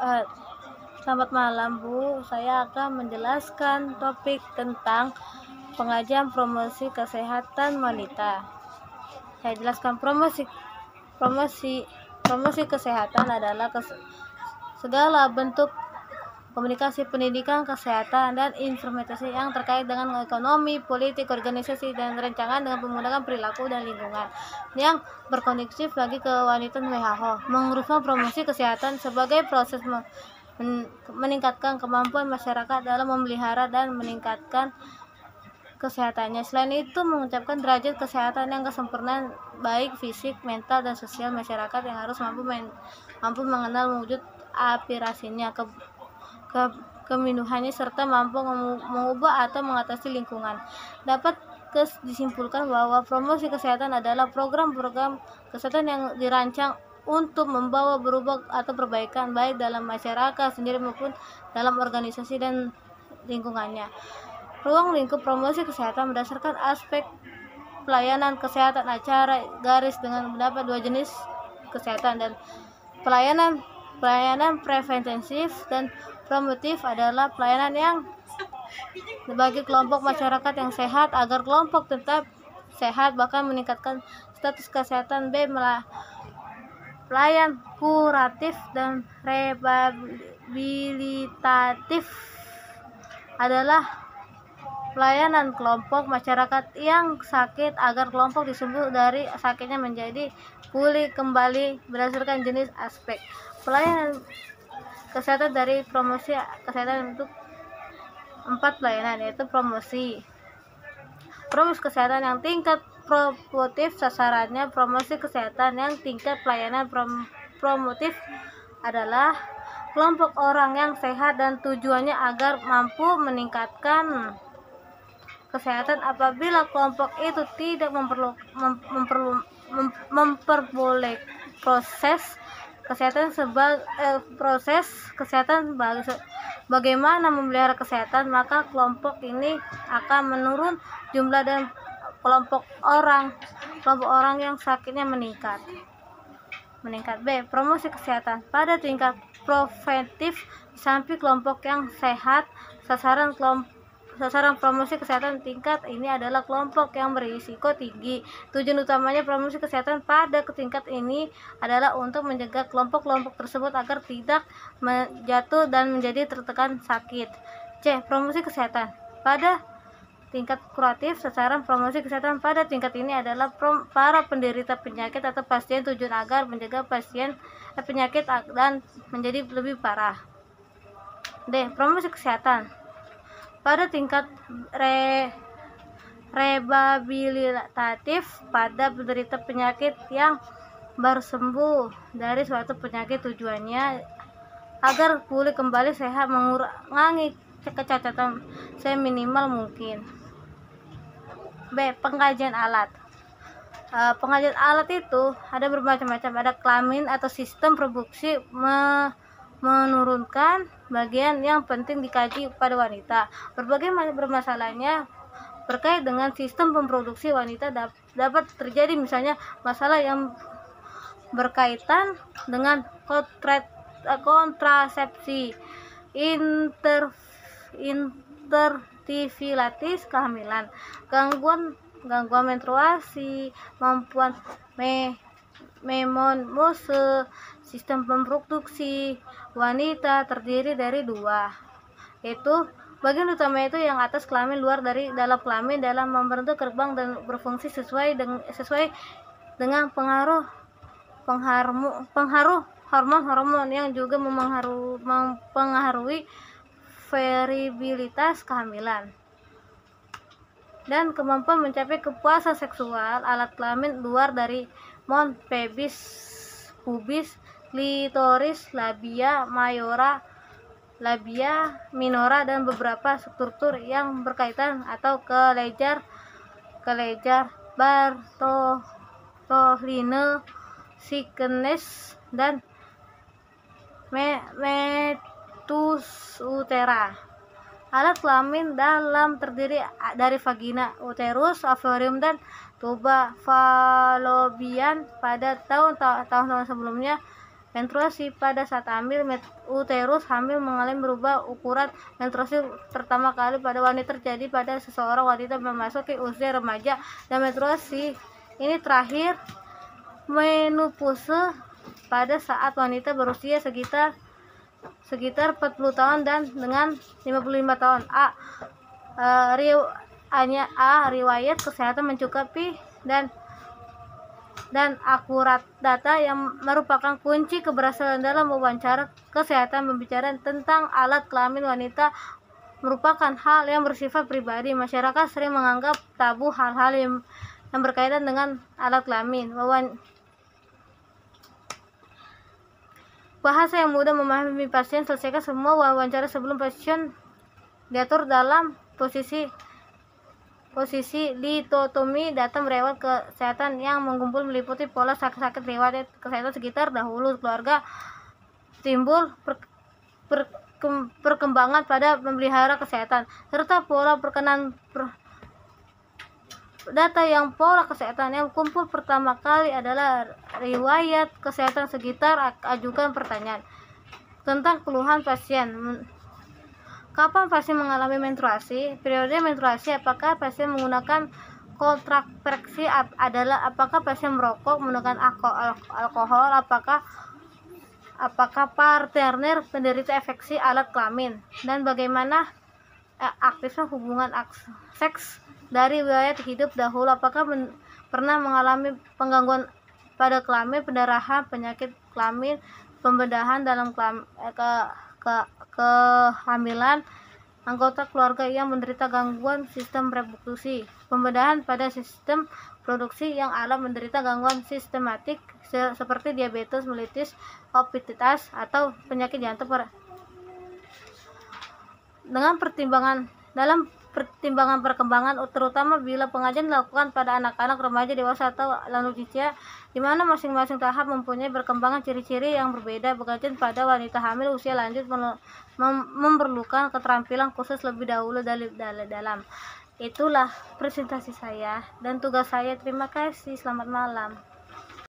Eh, Selamat malam Bu, saya akan menjelaskan topik tentang pengajian promosi kesehatan wanita. Saya jelaskan promosi kesehatan adalah segala bentuk komunikasi pendidikan, kesehatan, dan informasi yang terkait dengan ekonomi, politik, organisasi, dan rancangan dengan menggunakan perilaku dan lingkungan yang berkondusif bagi kewanitaan WHO. Menguruskan promosi kesehatan sebagai proses meningkatkan kemampuan masyarakat dalam memelihara dan meningkatkan kesehatannya. Selain itu, mengucapkan derajat kesehatan yang kesempurnaan baik fisik, mental, dan sosial masyarakat yang harus mampu mengenal wujud aspirasinya, keminduhannya, serta mampu mengubah atau mengatasi lingkungan. Dapat disimpulkan bahwa promosi kesehatan adalah program-program kesehatan yang dirancang untuk membawa berubah atau perbaikan baik dalam masyarakat sendiri maupun dalam organisasi dan lingkungannya. Ruang lingkup promosi kesehatan berdasarkan aspek pelayanan kesehatan acara garis dengan mendapat dua jenis kesehatan, dan pelayanan preventif dan promotif adalah pelayanan yang bagi kelompok masyarakat yang sehat agar kelompok tetap sehat, bahkan meningkatkan status kesehatan. B. Pelayan kuratif dan rehabilitatif adalah pelayanan kelompok masyarakat yang sakit agar kelompok disembuh dari sakitnya menjadi pulih kembali berdasarkan jenis aspek pelayanan kesehatan. Dari promosi kesehatan untuk 4 pelayanan, yaitu promosi kesehatan yang tingkat promotif, sasarannya promosi kesehatan yang tingkat pelayanan promotif adalah kelompok orang yang sehat dan tujuannya agar mampu meningkatkan kesehatan. Apabila kelompok itu tidak memperboleh proses kesehatan bagaimana memelihara kesehatan, maka kelompok ini akan menurun jumlah dan kelompok orang yang sakitnya meningkat. B. Promosi kesehatan pada tingkat preventif. Di samping kelompok yang sehat, sasaran promosi kesehatan tingkat ini adalah kelompok yang berisiko tinggi. Tujuan utamanya promosi kesehatan pada tingkat ini adalah untuk mencegah kelompok-kelompok tersebut agar tidak jatuh dan menjadi tertekan sakit. C. Promosi kesehatan pada tingkat kuratif. Sasaran promosi kesehatan pada tingkat ini adalah para penderita penyakit atau pasien, tujuan agar mencegah penyakit dan menjadi lebih parah. D. Promosi kesehatan pada tingkat rehabilitatif pada penderita penyakit yang baru sembuh dari suatu penyakit, tujuannya agar pulih kembali sehat, mengurangi kecacatan seminimal mungkin. B. Pengkajian alat. Pengkajian alat itu ada bermacam-macam. Ada kelamin atau sistem reproduksi, menurunkan bagian yang penting dikaji pada wanita. Berbagai bermasalahnya berkait dengan sistem memproduksi wanita dapat terjadi, misalnya masalah yang berkaitan dengan kontrasepsi, infertilitas, kehamilan, gangguan menstruasi, kemampuan menopause. Sistem reproduksi wanita terdiri dari 2, yaitu bagian utama itu yang atas kelamin, luar dari dalam kelamin, dalam membentuk gerbang dan berfungsi sesuai dengan pengaruh hormon yang juga mempengaruhi variabilitas kehamilan dan kemampuan mencapai kepuasan seksual. Alat kelamin luar dari mouth, pubis, klitoris, labia minora, dan beberapa struktur yang berkaitan atau kelenjar Bartholine, Sickness, dan metus utera. Alat kelamin dalam terdiri dari vagina, uterus, ovarium, dan tuba fallopian. Pada tahun-tahun sebelumnya menstruasi. Pada saat hamil, uterus hamil mengalami berubah ukuran. Menstruasi pertama kali pada wanita terjadi pada seseorang wanita memasuki usia remaja, dan menstruasi ini terakhir menopause pada saat wanita berusia sekitar 40 tahun dan dengan 55 tahun. Riwayat kesehatan mencukupi dan akurat data yang merupakan kunci keberhasilan dalam wawancara kesehatan. Berbicara tentang alat kelamin wanita merupakan hal yang bersifat pribadi. Masyarakat sering menganggap tabu hal-hal yang berkaitan dengan alat kelamin. Bahasa yang mudah memahami pasien. Selesaikan semua wawancara sebelum pasien diatur dalam posisi litotomi. Data riwayat kesehatan yang mengumpul meliputi pola sakit riwayat kesehatan sekitar dahulu keluarga, timbul perkembangan pada memelihara kesehatan, serta pola perkenan data yang pola kesehatan yang kumpul pertama kali adalah riwayat kesehatan sekitar. Ajukan pertanyaan tentang keluhan pasien. Kapan pasien mengalami menstruasi? Periode menstruasi. Apakah pasien menggunakan kontraseksi? Apakah pasien merokok, menggunakan alkohol? Apakah partner penderita infeksi alat kelamin? Dan bagaimana aktifnya hubungan seks dari riwayat hidup dahulu? Apakah pernah mengalami penggangguan pada kelamin, pendarahan, penyakit kelamin, pembedahan dalam kehamilan, anggota keluarga yang menderita gangguan sistem reproduksi, pembedahan pada sistem produksi yang alam menderita gangguan sistematik seperti diabetes mellitus, obesitas, atau penyakit jantung. Dalam pertimbangan perkembangan, terutama bila pengajian dilakukan pada anak-anak, remaja, dewasa, atau lansia, di mana masing-masing tahap mempunyai perkembangan ciri-ciri yang berbeda. Pengajian pada wanita hamil usia lanjut memerlukan keterampilan khusus lebih dahulu dari dalam. Itulah presentasi saya dan tugas saya. Terima kasih. Selamat malam.